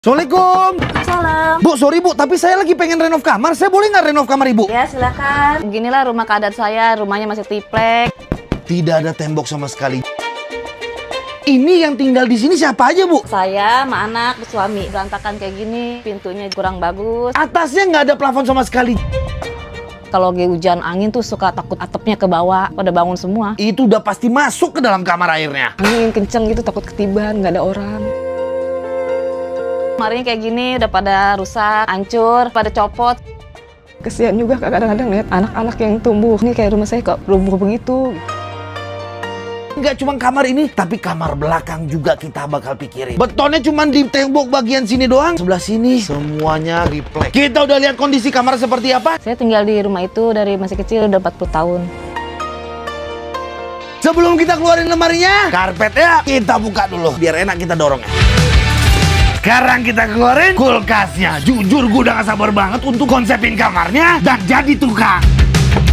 Assalamualaikum. Salam. Bu, sorry bu, tapi saya lagi pengen renov kamar. Saya boleh nggak renov kamar ibu? Ya silakan. Beginilah rumah keadaan saya. Rumahnya masih triplek. Tidak ada tembok sama sekali. Ini yang tinggal di sini siapa aja bu? Saya sama anak, suami. Berantakan kayak gini, pintunya kurang bagus. Atasnya nggak ada plafon sama sekali. Kalau lagi hujan angin tuh suka takut atapnya ke bawah. Pada bangun semua. Itu udah pasti masuk ke dalam kamar airnya. Angin kenceng gitu, takut ketiban, nggak ada orang. Kemarin kayak gini udah pada rusak, hancur, pada copot. Kesian juga kadang-kadang lihat anak-anak yang tumbuh. Ini kayak rumah saya kok lumpuh begitu. Nggak cuma kamar ini, tapi kamar belakang juga kita bakal pikirin. Betonnya cuma di tembok bagian sini doang. Sebelah sini semuanya triplek. Kita udah lihat kondisi kamar seperti apa? Saya tinggal di rumah itu dari masih kecil, udah 40 tahun. Sebelum kita keluarin lemarinya, karpetnya kita buka dulu biar enak kita dorongnya. Sekarang kita keluarin kulkasnya. Jujur gue udah gak sabar banget untuk konsepin kamarnya dan jadi tukang.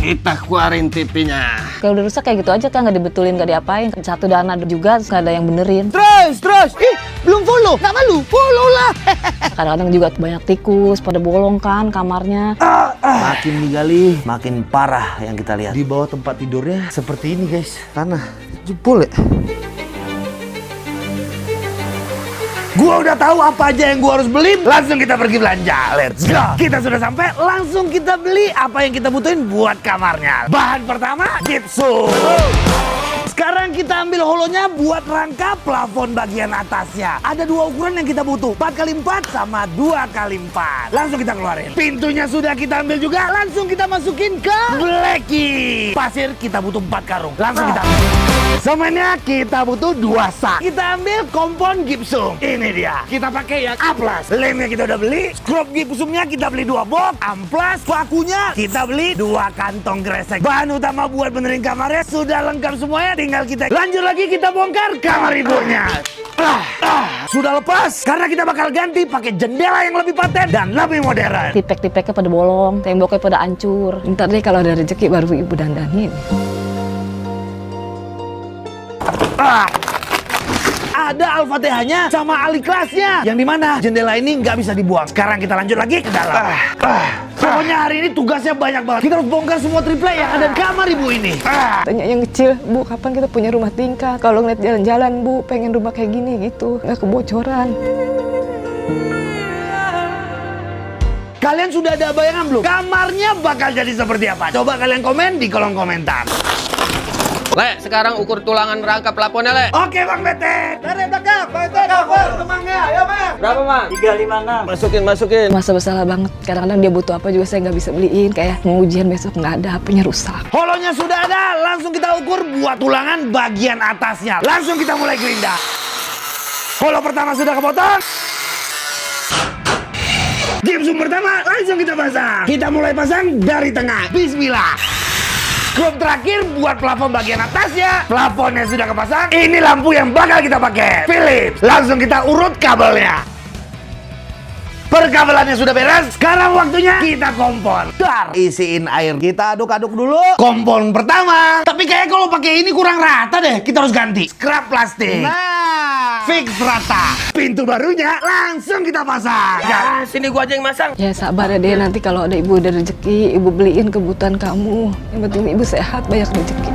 Kita keluarin TV-nya. Kalau udah rusak kayak gitu aja kan, nggak dibetulin, nggak diapain. Satu dana juga nggak ada yang benerin. Terus. Ih, belum follow. Nggak malu, follow lah. Kadang-kadang juga banyak tikus, pada bolong kan kamarnya. Makin digali, makin parah yang kita lihat. Di bawah tempat tidurnya seperti ini guys. Tanah jebol ya. Gua udah tahu apa aja yang gua harus beli. Langsung kita pergi belanja. Let's go. Kita sudah sampai, langsung kita beli apa yang kita butuhin buat kamarnya. Bahan pertama, gipsum. Sekarang kita ambil holonya buat rangka plafon bagian atasnya. Ada dua ukuran yang kita butuh, 4x4 sama 2x4. Langsung kita keluarin. Pintunya sudah kita ambil juga, langsung kita masukin ke blackie. Pasir kita butuh 4 karung. Langsung kita ambil. Semennya kita butuh 2 sak. Kita ambil kompon gipsum. Ini dia. Kita pakai yang A+. Lemnya kita udah beli. Skrup gipsumnya kita beli 2 box. Amplas. Pakunya kita beli 2 kantong gresek. Bahan utama buat benerin kamarnya sudah lengkap semuanya. Tinggal kita lanjut lagi, kita bongkar kamar ibunya. Sudah lepas. Karena kita bakal ganti pakai jendela yang lebih paten dan lebih modern. Tipek-tipeknya pada bolong, temboknya pada hancur. Ntar deh kalau ada rezeki baru ibu dandanin. Ada Al-Fatihahnya sama Al-Ikhlasnya. Yang dimana jendela ini nggak bisa dibuang. Sekarang kita lanjut lagi ke dalam. Pokoknya hari ini tugasnya banyak banget. Kita harus bongkar semua triplek yang ada di kamar ibu ini. Tanya yang kecil, Bu, kapan kita punya rumah tingkat? Kalau ngeliat jalan-jalan, Bu, pengen rumah kayak gini gitu. Nggak kebocoran. Kalian sudah ada bayangan belum? Kamarnya bakal jadi seperti apa? Coba kalian komen di kolom komentar. Le, sekarang ukur tulangan rangka plafonnya, Le. Oke, Bang Bete. Dari belakang, Bang Bete. Temangnya, ya, Bang. Berapa, Bang? 356. Masukin. Masa bersalah banget. Kadang-kadang dia butuh apa juga saya nggak bisa beliin. Kayak mau ujian besok nggak ada, HP-nya rusak. Holonya sudah ada, langsung kita ukur buat tulangan bagian atasnya. Langsung kita mulai gerinda. Holo pertama sudah kepotong. Gipsum pertama langsung kita pasang. Kita mulai pasang dari tengah. Bismillah. Skrup terakhir buat plafon bagian atasnya. Plafonnya sudah kepasang. Ini lampu yang bakal kita pakai, Philips. Langsung kita urut kabelnya. Perkabelannya sudah beres. Sekarang waktunya kita kompon. Dar, isiin air. Kita aduk-aduk dulu. Kompon pertama. Tapi kayak kalau pakai ini kurang rata deh. Kita harus ganti. Scrap plastik. Nah, fix rata. Pintu barunya langsung kita pasang. Ya, sini gua aja yang masang. Ya sabar ya deh, nanti kalau ada ibu ada rezeki, ibu beliin kebutuhan kamu. Yang penting ibu sehat, banyak rezeki.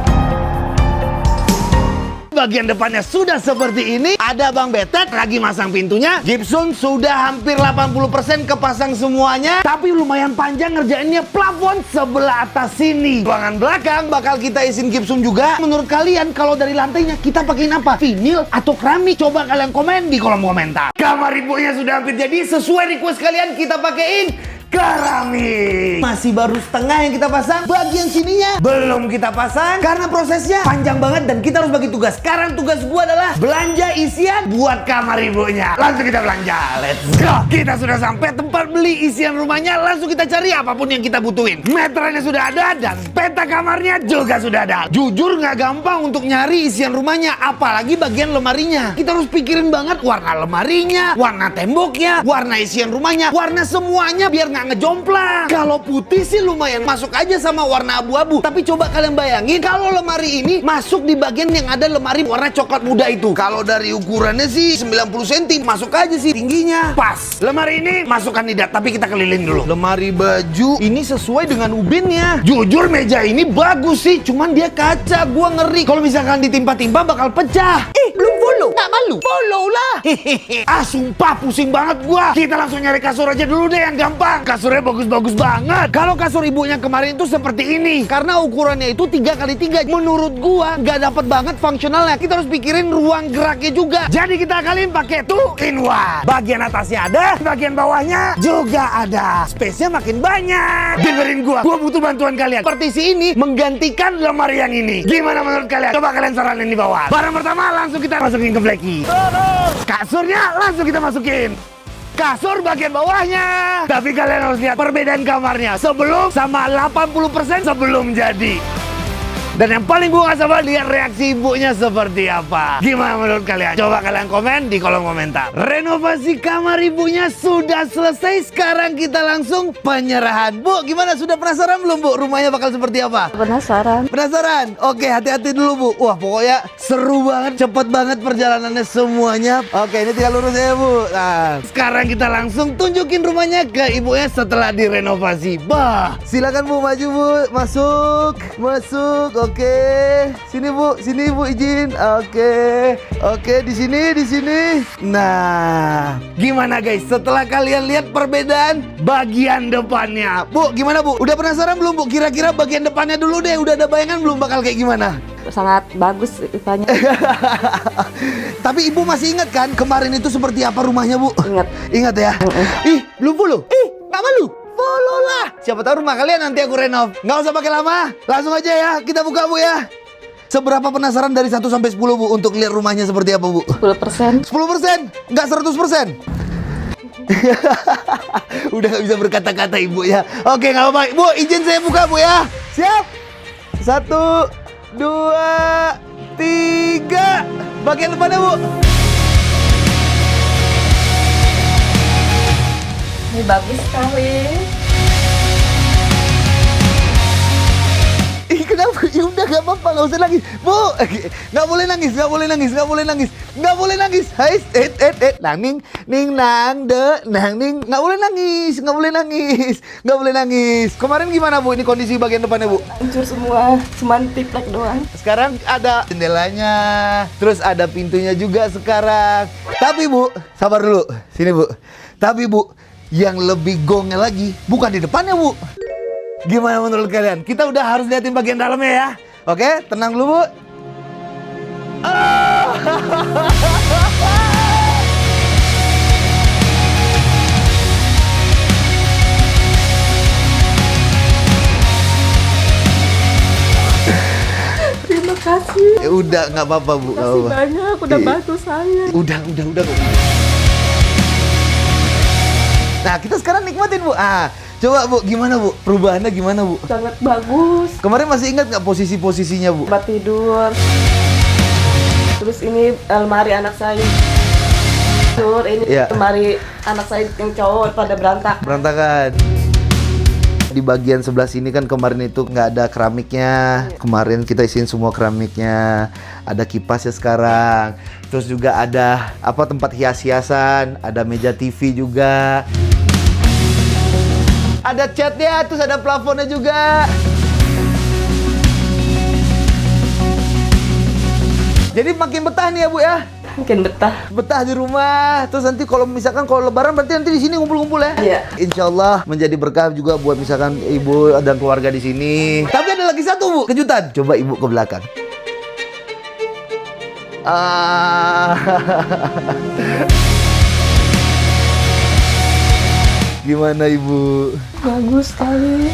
Bagian depannya sudah seperti ini. Ada Bang Betet lagi masang pintunya. Gipsum sudah hampir 80% kepasang semuanya. Tapi lumayan panjang ngerjainnya plafon sebelah atas sini. Ruangan belakang bakal kita isiin gipsum juga. Menurut kalian kalau dari lantainya kita pakein apa? Vinil atau keramik? Coba kalian komen di kolom komentar. Kamar ibunya sudah hampir jadi. Sesuai request kalian kita pakein keramik. Masih baru setengah yang kita pasang. Bagian sininya belum kita pasang karena prosesnya panjang banget dan kita harus bagi tugas. Sekarang tugas gua adalah belanja isian buat kamar ibunya. Langsung kita belanja. Let's go. Kita sudah sampai tempat beli isian rumahnya. Langsung kita cari apapun yang kita butuhin. Meterannya sudah ada dan peta kamarnya juga sudah ada. Jujur nggak gampang untuk nyari isian rumahnya, apalagi bagian lemarinya. Kita harus pikirin banget warna lemarinya, warna temboknya, warna isian rumahnya, warna semuanya biar nggak ngejomplang. Kalau putih sih lumayan masuk aja sama warna abu-abu. Tapi coba kalian bayangin kalau lemari ini masuk di bagian yang ada lemari warna coklat muda itu. Kalau dari ukurannya sih 90 cm, masuk aja sih tingginya. Pas. Lemari ini masuk kandidat, tapi kita keliling dulu. Lemari baju ini sesuai dengan ubinnya. Jujur meja ini bagus sih, cuman dia kaca. Gua ngeri kalau misalkan ditimpa-timpa bakal pecah. Belum follow? Nggak malu? Follow lah. Ah, sumpah pusing banget gua. Kita langsung nyari kasur aja dulu deh yang gampang. Kasurnya bagus-bagus banget. Kalau kasur ibunya kemarin itu seperti ini, karena ukurannya itu 3x3. Menurut gua nggak dapat banget fungsionalnya. Kita harus pikirin ruang geraknya juga. Jadi kita kalian pakai 2-in-1. Bagian atasnya ada, bagian bawahnya juga ada. Space-nya makin banyak. Dengerin gua butuh bantuan kalian. Partisi ini menggantikan lemari yang ini. Gimana menurut kalian? Coba kalian saranin di bawah. Barang pertama langsung kita masukin ke Blacky. Kasurnya langsung kita masukin. Kasur bagian bawahnya. Tapi kalian harus lihat perbedaan kamarnya sebelum sama 80% sebelum jadi. Dan yang paling gue gak sabar lihat reaksi ibunya seperti apa. Gimana menurut kalian? Coba kalian komen di kolom komentar. Renovasi kamar ibunya sudah selesai. Sekarang kita langsung penyerahan. Bu, gimana? Sudah penasaran belum, Bu? Rumahnya bakal seperti apa? Penasaran. Penasaran? Oke, hati-hati dulu, Bu. Wah, pokoknya seru banget, cepet banget perjalanannya semuanya. Oke, ini tinggal lurus ya, Bu. Nah, sekarang kita langsung tunjukin rumahnya ke ibunya setelah direnovasi. Bah, silakan Bu, maju Bu, masuk. Oke, sini Bu izin. Oke, di sini. Nah, gimana guys? Setelah kalian lihat perbedaan bagian depannya, Bu, gimana Bu? Udah penasaran belum Bu? Kira-kira bagian depannya dulu deh. Udah ada bayangan belum bakal kayak gimana? Sangat bagus ipanya. Tapi Ibu masih ingat kan kemarin itu seperti apa rumahnya Bu? Ingat ya? Ih, belum follow? Nggak malu? Follow lah. Siapa tahu rumah kalian nanti aku renov. Nggak usah pakai lama. Langsung aja ya, kita buka Bu ya. Seberapa penasaran dari 1 sampai 10 Bu untuk lihat rumahnya seperti apa Bu? 10%. 10%? Nggak 100%? Udah nggak bisa berkata-kata Ibu ya. Oke, nggak apa-apa. Bu, izin saya buka Bu ya. Siap? 1, 2, 3. Bagian depannya Bu. Ini bagus sekali. Ih, kenapa? Ya udah gak apa-apa, gak usah nangis. Bu, gak boleh nangis. Hai, nang ning nang de nang ning. Gak boleh nangis. Kemarin gimana Bu? Ini kondisi bagian depannya Bu? Hancur semua, cuman tiplek doang. Sekarang ada jendelanya, terus ada pintunya juga sekarang. Tapi Bu, sabar dulu. Sini Bu. Tapi Bu, yang lebih gongnya lagi bukan di depannya Bu. Gimana menurut kalian? Kita udah harus liatin bagian dalamnya ya. Oke, tenang dulu Bu. Terima kasih. Udah, nggak apa-apa Bu. Nggak Terima kasih apa-apa. banyak, udah Iya. bantu saya. Udah. Nah, kita sekarang nikmatin Bu. Coba Bu, gimana Bu? Perubahannya gimana Bu? Sangat bagus. Kemarin masih ingat nggak posisi-posisinya Bu? Tempat tidur. Terus ini lemari anak saya. Ini Iya. lemari anak saya yang cowok pada Berantakan. Di bagian sebelah sini kan kemarin itu nggak ada keramiknya. Kemarin kita isiin semua keramiknya. Ada kipasnya sekarang. Terus juga ada tempat hias-hiasan. Ada meja TV juga. Ada catnya, terus ada plafonnya juga. Jadi makin betah nih ya Bu ya. mungkin betah. Betah di rumah. Terus nanti kalau misalkan kalau lebaran berarti nanti di sini ngumpul-ngumpul ya. Iya. Insya Allah menjadi berkah juga buat misalkan ibu dan keluarga di sini. Tapi ada lagi satu Bu, kejutan. Coba ibu ke belakang. Gimana Ibu? Bagus sekali.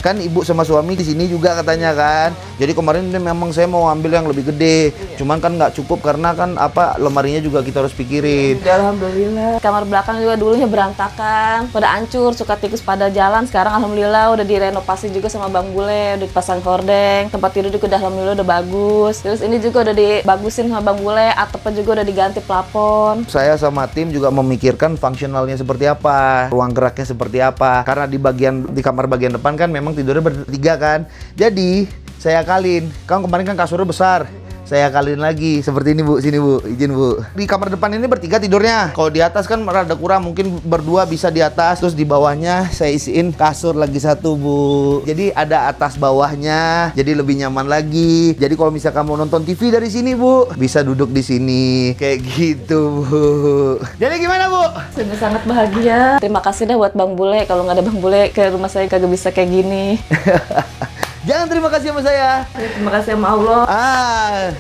Kan ibu sama suami di sini juga katanya kan. Jadi kemarin memang saya mau ambil yang lebih gede. Cuman kan nggak cukup karena kan lemarinya juga kita harus pikirin. Alhamdulillah. Kamar belakang juga dulunya berantakan, pada hancur, suka tikus pada jalan. Sekarang alhamdulillah udah direnovasi juga sama Bang Bule, udah dipasang hordeng. Tempat tidur juga udah alhamdulillah udah bagus. Terus ini juga udah dibagusin sama Bang Bule, atapnya juga udah diganti plafon. Saya sama tim juga memikirkan fungsionalnya seperti apa, ruang geraknya seperti apa. Karena di kamar bagian depan kan memang tidurnya bertiga kan. Jadi saya akalin. Kan kemarin kan kasurnya besar. Saya akalin lagi seperti ini Bu, sini Bu, izin Bu. Di kamar depan ini bertiga tidurnya. Kalau di atas kan rada kurang, mungkin berdua bisa di atas. Terus di bawahnya saya isiin kasur lagi satu Bu. Jadi ada atas bawahnya, jadi lebih nyaman lagi. Jadi kalau misalkan mau nonton TV dari sini Bu, bisa duduk di sini kayak gitu Bu. Jadi gimana Bu? Sudah sangat bahagia. Terima kasih dah buat Bang Bule. Kalau nggak ada Bang Bule, ke rumah saya kagak bisa kayak gini. Jangan terima kasih sama saya. Terima kasih sama Allah.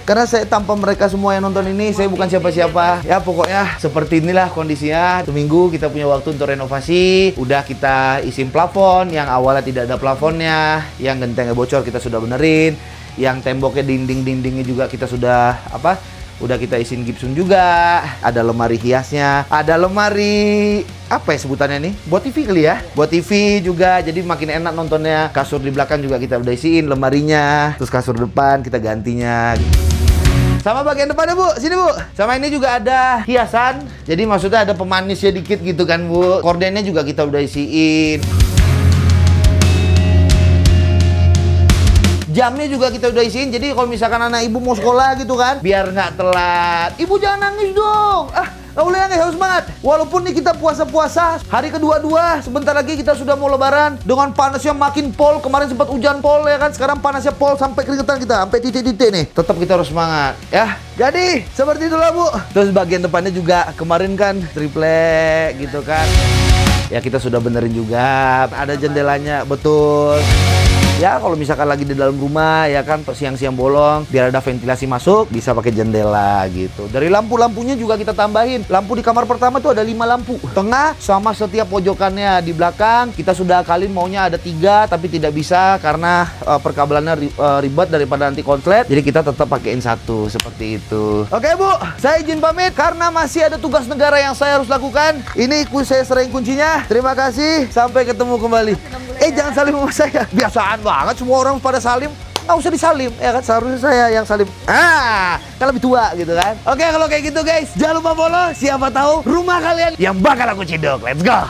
Karena saya tanpa mereka semua yang nonton ini, saya bukan siapa-siapa. Ya pokoknya seperti inilah kondisinya. Seminggu kita punya waktu untuk renovasi. Udah kita isin plafon, yang awalnya tidak ada plafonnya. Yang gentengnya bocor kita sudah benerin. Yang temboknya dinding-dindingnya juga kita sudah udah kita isin gipsum juga. Ada lemari hiasnya. Ada lemari apa ya sebutannya nih? Buat TV kali ya? Buat TV juga, jadi makin enak nontonnya. Kasur di belakang juga kita udah isiin lemarinya. Terus kasur depan kita gantinya. Sama bagian depannya Bu, sini Bu. Sama ini juga ada hiasan. Jadi maksudnya ada pemanisnya dikit gitu kan Bu. Kordennya juga kita udah isiin. Jamnya juga kita udah isiin, jadi kalau misalkan anak ibu mau sekolah gitu kan, biar nggak telat. Ibu jangan nangis dong. Nggak boleh nangis, harus semangat. Walaupun nih kita puasa-puasa, hari kedua-dua, sebentar lagi kita sudah mau lebaran. Dengan panasnya makin pol, kemarin sempat hujan pol ya kan, sekarang panasnya pol sampai keringetan kita, sampai titik-titik nih. Tetap kita harus semangat ya. Jadi, seperti itulah Bu. Terus bagian depannya juga, kemarin kan triplek gitu kan. Ya kita sudah benerin juga, ada jendelanya, betul. Ya kalau misalkan lagi di dalam rumah ya kan siang-siang bolong, biar ada ventilasi masuk, bisa pakai jendela gitu. Dari lampu-lampunya juga kita tambahin. Lampu di kamar pertama tuh ada 5 lampu. Tengah sama setiap pojokannya. Di belakang kita sudah akalin maunya ada 3, tapi tidak bisa karena perkabelannya ribet daripada nanti konslet. Jadi kita tetap pakaiin 1 seperti itu. Oke Bu, saya izin pamit karena masih ada tugas negara yang saya harus lakukan. Ini saya serahin kuncinya. Terima kasih, sampai ketemu kembali. Jangan salim sama saya. Biasaan banget semua orang pada salim. Nggak usah disalim, ya kan? Seharusnya saya yang salim. Kan lebih tua gitu kan. Oke, kalau kayak gitu guys, jangan lupa follow. Siapa tahu rumah kalian yang bakal aku ciduk. Let's go!